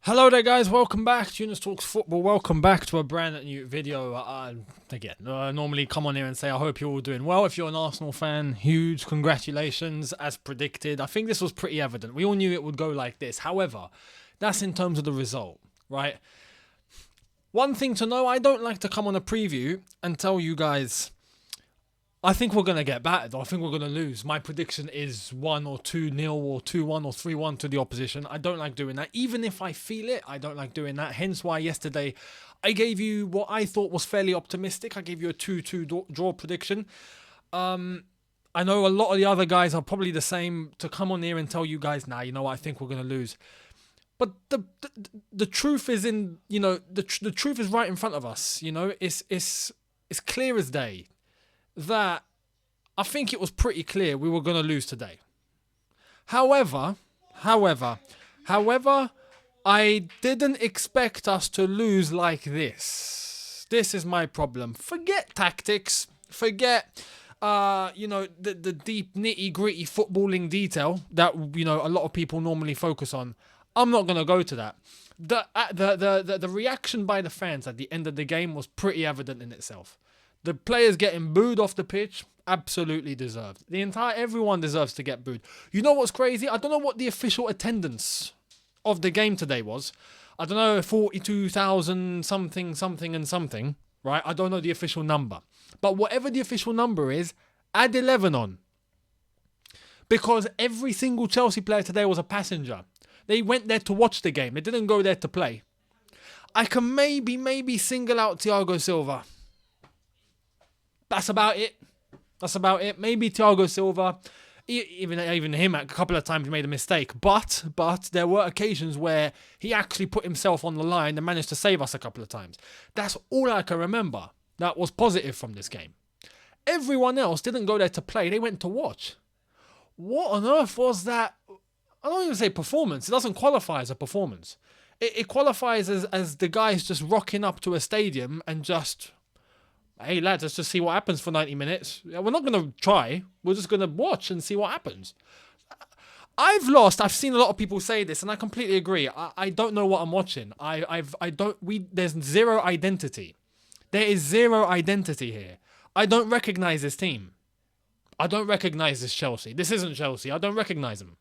Hello there guys, welcome back to Younes Talks Football, welcome back to a brand new video. I normally come on here and say I hope you're all doing well. If you're an Arsenal fan, huge congratulations, as predicted. I think this was pretty evident. We all knew it would go like this. However, that's in terms of the result, right? One thing to know, I don't like to come on a preview and tell you guys I think we're going to get battered. I think we're going to lose. My prediction is 1 or 2-0 or 2-1 or 3-1 to the opposition. I don't like doing that. Even if I feel it, I don't like doing that. Hence why yesterday I gave you what I thought was fairly optimistic. I gave you a 2-2 draw prediction. I know a lot of the other guys are probably the same, to come on here and tell you guys, nah, you know what, I think we're going to lose. But the truth is the truth is right in front of us. You know, it's clear as day that I think it was pretty clear we were going to lose today. However, I didn't expect us to lose like this. This is my problem. Forget tactics. Forget, the deep nitty gritty footballing detail that, a lot of people normally focus on. I'm not going to go to that. The reaction by the fans at the end of the game was pretty evident in itself. The players getting booed off the pitch, absolutely deserved. Everyone deserves to get booed. You know what's crazy? I don't know what the official attendance of the game today was. I don't know, 42,000 something, right? I don't know the official number. But whatever the official number is, add 11 on. Because every single Chelsea player today was a passenger. They went there to watch the game. They didn't go there to play. I can maybe single out Thiago Silva. That's about it. Maybe Thiago Silva, even him, a couple of times he made a mistake. But there were occasions where he actually put himself on the line and managed to save us a couple of times. That's all I can remember that was positive from this game. Everyone else didn't go there to play. They went to watch. What on earth was that? I don't even say performance. It doesn't qualify as a performance. It qualifies as the guys just rocking up to a stadium and just, hey lads, let's just see what happens for 90 minutes. We're not going to try. We're just going to watch and see what happens. I've seen a lot of people say this, and I completely agree. I don't know what I'm watching. There's zero identity. There is zero identity here. I don't recognize this team. I don't recognize this Chelsea. This isn't Chelsea. I don't recognize them.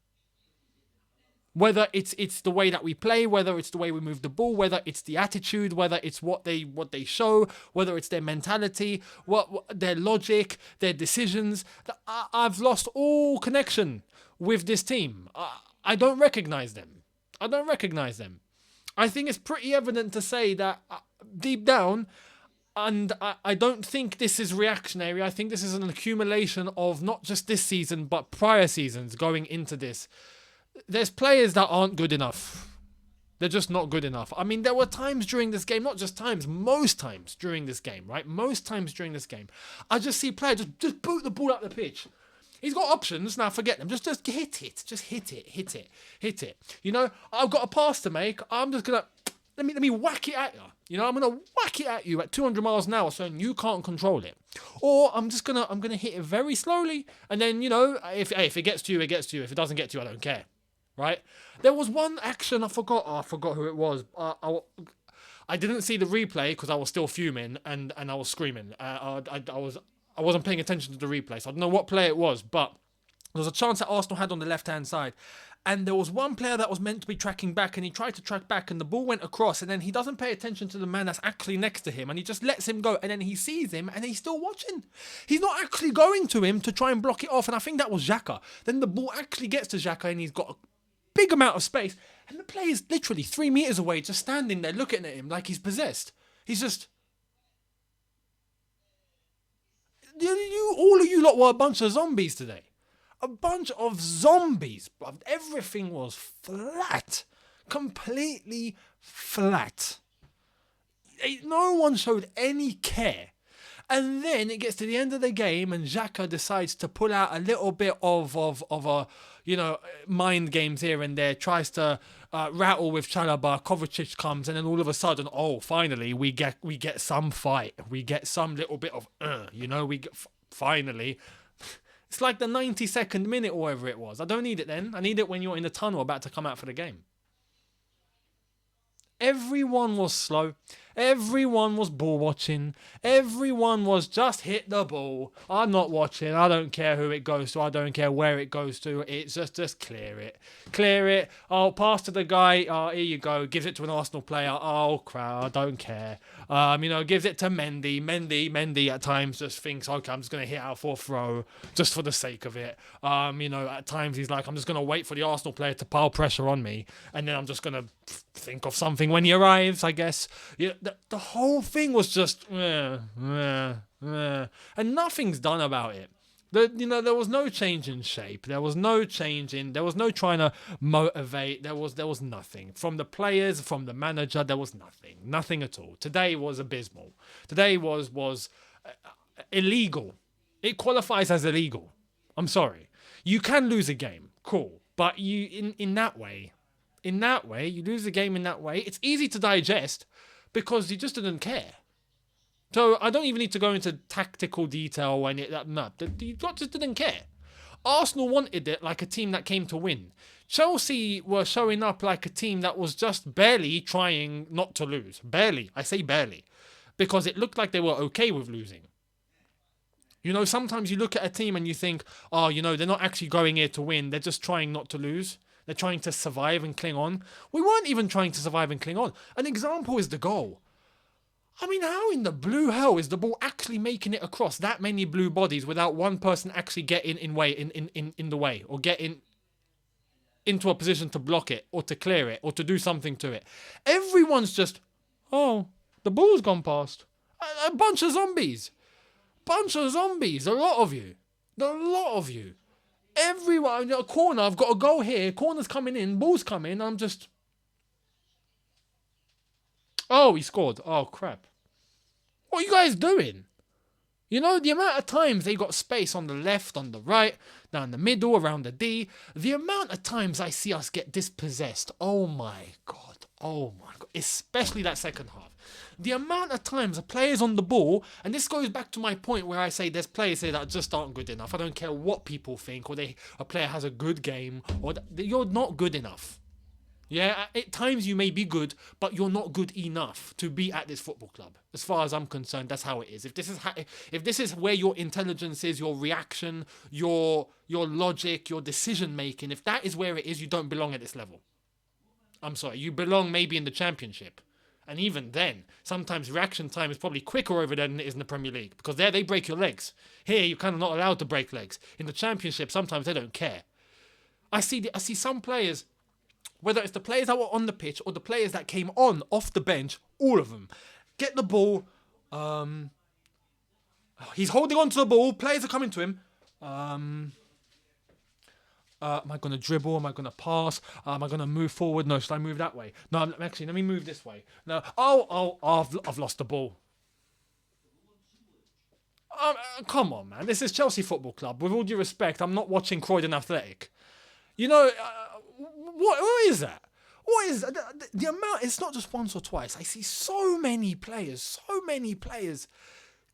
Whether it's the way that we play, whether it's the way we move the ball, whether it's the attitude, whether it's what they show, whether it's their mentality, what their logic, their decisions. I've lost all connection with this team. I don't recognize them. I think it's pretty evident to say that deep down, and I don't think this is reactionary. I think this is an accumulation of not just this season, but prior seasons going into this. There's players that aren't good enough. They're just not good enough. I mean, there were times during this game, not just times, most times during this game, right? Most times during this game, I just see players just boot the ball up the pitch. He's got options, now forget them. Just hit it. Just hit it. You know, I've got a pass to make. I'm just going to, let me whack it at you. You know, I'm going to whack it at you at 200 miles an hour so you can't control it. Or I'm going to hit it very slowly. And then, if it gets to you, it gets to you. If it doesn't get to you, I don't care. Right? There was one action, I forgot who it was. I didn't see the replay because I was still fuming and I was screaming. I wasn't paying attention to the replay, so I don't know what player it was, but there was a chance that Arsenal had on the left-hand side. And there was one player that was meant to be tracking back, and he tried to track back, and the ball went across, and then he doesn't pay attention to the man that's actually next to him, and he just lets him go, and then he sees him, and he's still watching. He's not actually going to him to try and block it off, and I think that was Xhaka. Then the ball actually gets to Xhaka, and he's got a big amount of space, and the player's literally 3 meters away, just standing there looking at him like he's possessed. He's just, all of you lot were a bunch of zombies today. A bunch of zombies, bruv. Everything was flat, completely flat. No one showed any care. And then it gets to the end of the game and Xhaka decides to pull out a little bit of a, mind games here and there, tries to rattle with Chalobah. Kovacic comes, and then all of a sudden, finally we get some fight. We get some little bit of, finally. It's like the 92nd minute or whatever it was. I don't need it then. I need it when you're in the tunnel about to come out for the game. Everyone was slow. Everyone was ball watching. Everyone was just hit the ball. I'm not watching. I don't care who it goes to. I don't care where it goes to. It's just clear it. Clear it. I'll pass to the guy. Oh, here you go. Gives it to an Arsenal player. Oh, crap. I don't care. Gives it to Mendy. Mendy at times just thinks, okay, I'm just going to hit out for a throw just for the sake of it. At times he's like, I'm just going to wait for the Arsenal player to pile pressure on me. And then I'm just going to think of something when he arrives, I guess. Yeah, the whole thing was just and nothing's done about it. There was no change in shape. There was no trying to motivate. There was nothing from the players, from the manager. There was nothing at all. Today was abysmal. Today was illegal. It qualifies as illegal. I'm sorry. You can lose a game, cool, but you in that way, you lose the game in that way. It's easy to digest because you just didn't care. So I don't even need to go into tactical detail when you just didn't care. Arsenal wanted it like a team that came to win. Chelsea were showing up like a team that was just barely trying not to lose. Barely. I say barely. Because it looked like they were okay with losing. Sometimes you look at a team and you think, they're not actually going here to win. They're just trying not to lose. They're trying to survive and cling on. We weren't even trying to survive and cling on. An example is the goal. I mean, how in the blue hell is the ball actually making it across that many blue bodies without one person actually getting in the way or getting into a position to block it or to clear it or to do something to it? Everyone's just, the ball's gone past. A bunch of zombies. A lot of you. Everyone, a corner, I've got a goal here, corner's coming in, ball's coming, I'm just... Oh, he scored. Oh, crap. What are you guys doing? The amount of times they got space on the left, on the right, down the middle, around the D. The amount of times I see us get dispossessed. Oh my God. Especially that second half. The amount of times a player's on the ball, and this goes back to my point where I say there's players here that just aren't good enough. I don't care what people think, or a player has a good game, or you're not good enough. Yeah, at times you may be good, but you're not good enough to be at this football club. As far as I'm concerned, that's how it is. If this is where your intelligence is, your reaction, your logic, your decision making, if that is where it is, you don't belong at this level. I'm sorry, you belong maybe in the Championship. And even then, sometimes reaction time is probably quicker over there than it is in the Premier League. Because there they break your legs. Here, you're kind of not allowed to break legs. In the Championship, sometimes they don't care. I see some players, whether it's the players that were on the pitch or the players that came on off the bench, all of them get the ball. He's holding on to the ball. Players are coming to him. Am I going to dribble? Am I going to pass? Am I going to move forward? No, should I move that way? No, actually, let me move this way. No, I've lost the ball. Come on, man. This is Chelsea Football Club. With all due respect, I'm not watching Croydon Athletic. What is that? What is that? The amount, it's not just once or twice. I see so many players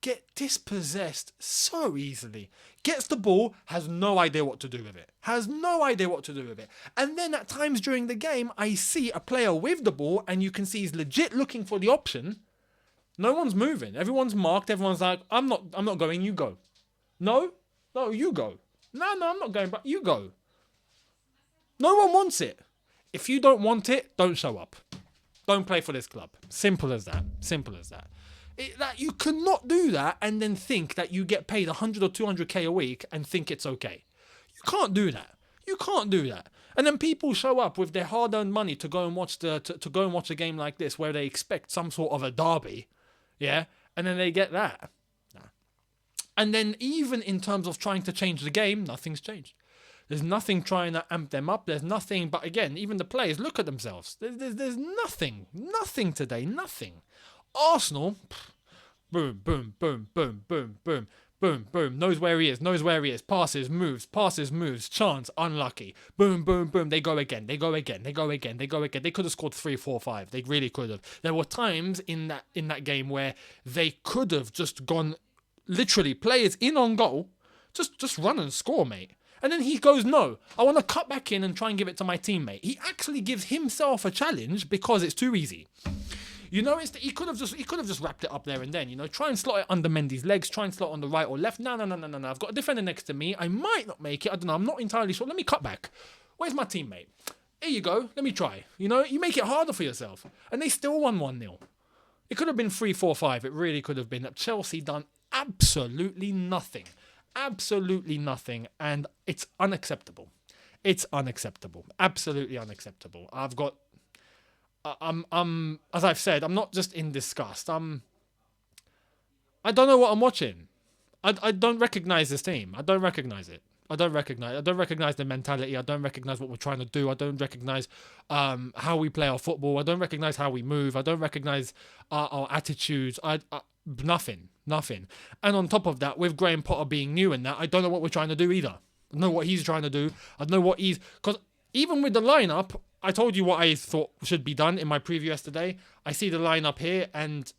get dispossessed so easily. Gets the ball, has no idea what to do with it. And then at times during the game, I see a player with the ball and you can see he's legit looking for the option. No one's moving. Everyone's marked. Everyone's like, I'm not going, you go. No, you go. No, I'm not going, but you go. No one wants it. If you don't want it, don't show up. Don't play for this club. Simple as that. That you cannot do that and then think that you get paid 100 or 200k a week and think it's okay. You can't do that. And then people show up with their hard-earned money to go and watch a game like this where they expect some sort of a derby, yeah, and then they get that. Nah. And then even in terms of trying to change the game, nothing's changed. There's nothing trying to amp them up. There's nothing. But again, even the players look at themselves. There's nothing today. Nothing. Arsenal, boom, boom, boom, boom, boom, boom, boom, boom. Knows where he is. Passes, moves. Chance, unlucky. Boom, boom, boom. They go again. They could have scored 3, 4, 5. They really could have. There were times in that game where they could have just gone, literally, players in on goal, just run and score, mate. And then he goes, no, I want to cut back in and try and give it to my teammate. He actually gives himself a challenge because it's too easy. You know, he could have just wrapped it up there and then. You know, try and slot it under Mendy's legs. Try and slot on the right or left. No. I've got a defender next to me. I might not make it. I don't know. I'm not entirely sure. Let me cut back. Where's my teammate? Here you go. Let me try. You know, you make it harder for yourself. And they still won 1-0. It could have been 3-4-5. It really could have been. Chelsea done absolutely nothing. Absolutely nothing. And it's unacceptable. It's unacceptable. Absolutely unacceptable. As I've said, I'm not just in disgust. I don't know what I'm watching. I don't recognize this team. I don't recognize it. I don't recognize the mentality. I don't recognize what we're trying to do. I don't recognize how we play our football. I don't recognize how we move. I don't recognize our attitudes. Nothing. And on top of that, with Graham Potter being new in that, I don't know what we're trying to do either. I don't know what he's trying to do. I don't know what because even with the lineup, I told you what I thought should be done in my preview yesterday. I see the lineup here, and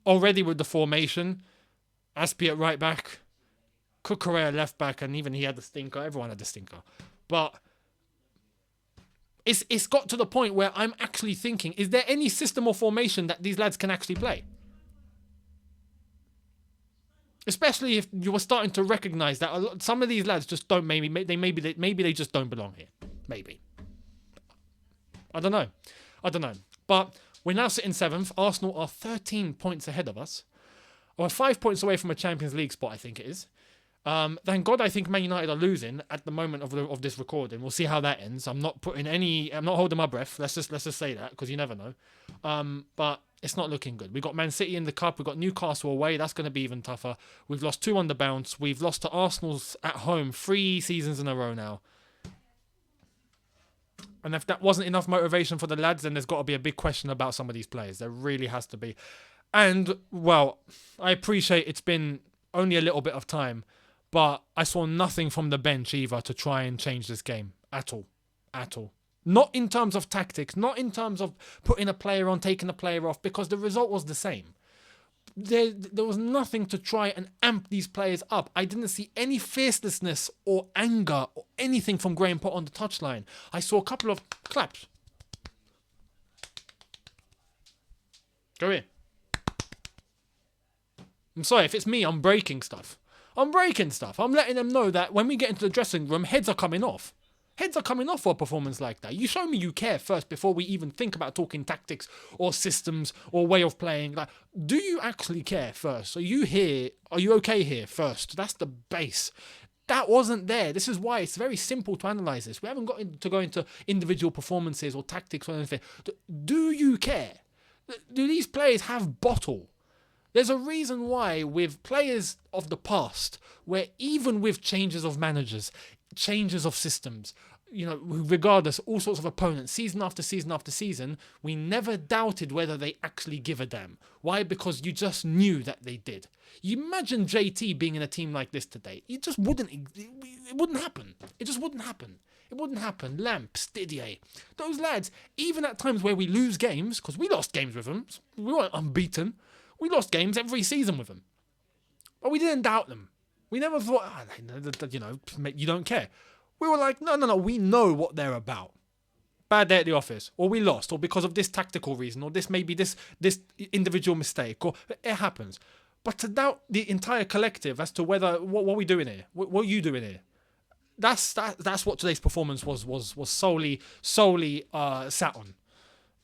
already with the formation, Aspi at right back, Cucurella left back, and even he had the stinker. Everyone had the stinker. But it's got to the point where I'm actually thinking, is there any system or formation that these lads can actually play? Especially if you were starting to recognise that some of these lads just don't. Maybe they just don't belong here. Maybe. I don't know. But we're now sitting 7th. Arsenal are 13 points ahead of us. We're 5 points away from a Champions League spot, I think it is. Thank God I think Man United are losing at the moment of this recording. We'll see how that ends. I'm not holding my breath. Let's just say that, because you never know. But it's not looking good. We've got Man City in the cup. We've got Newcastle away. That's going to be even tougher. We've lost 2 on the bounce. We've lost to Arsenal's at home 3 seasons in a row now. And if that wasn't enough motivation for the lads, then there's got to be a big question about some of these players. There really has to be. And, well, I appreciate it's been only a little bit of time, but I saw nothing from the bench either to try and change this game at all. Not in terms of tactics, not in terms of putting a player on, taking a player off, because the result was the same. There was nothing to try and amp these players up. I didn't see any fiercelessness or anger or anything from Graham Potter on the touchline. I saw a couple of claps. Go here. I'm sorry, if it's me, I'm breaking stuff. I'm letting them know that when we get into the dressing room, heads are coming off. Heads are coming off for a performance like that. You show me you care first before we even think about talking tactics or systems or way of playing. Like, do you actually care first? Are you okay here first? That's the base. That wasn't there. This is why it's very simple to analyse this. We haven't got to go into individual performances or tactics or anything. Do you care? Do these players have bottle? There's a reason why with players of the past, where even with changes of managers, changes of systems, you know, regardless, all sorts of opponents, season after season after season, we never doubted whether they actually give a damn. Why? Because you just knew that they did. You imagine JT being in a team like this today. It wouldn't happen. It just wouldn't happen. It wouldn't happen. Lamps, Didier, those lads, even at times where we lose games, because we lost games with them, we weren't unbeaten. We lost games every season with them. But we didn't doubt them. We never thought, you don't care. We were like, no, we know what they're about. Bad day at the office, or we lost, or because of this tactical reason, or this maybe this individual mistake, or it happens. But to doubt the entire collective as to whether what are we doing here, what are you doing here, that's what today's performance was solely sat on.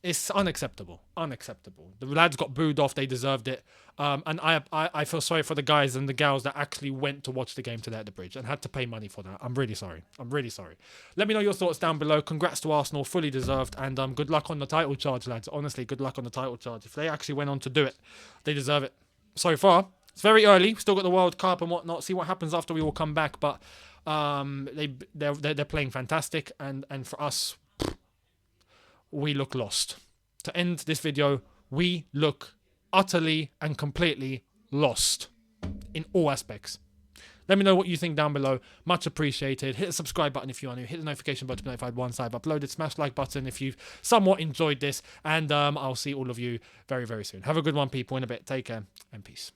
It's unacceptable. The lads got booed off. They deserved it. And I feel sorry for the guys and the gals that actually went to watch the game today at the bridge and had to pay money for that. I'm really sorry. Let me know your thoughts down below. Congrats to Arsenal. Fully deserved. And good luck on the title charge, lads. Honestly, good luck on the title charge. If they actually went on to do it, they deserve it. So far, it's very early. We've still got the World Cup and whatnot. See what happens after we all come back. But they're playing fantastic. And for us, we look lost. To end this video, we look utterly and completely lost in all aspects. Let me know what you think down below. Much appreciated. Hit the subscribe button if you want to. Hit the notification button to be notified once I've uploaded. Smash the like button if you've somewhat enjoyed this. And I'll see all of you very, very soon. Have a good one, people. In a bit. Take care and peace.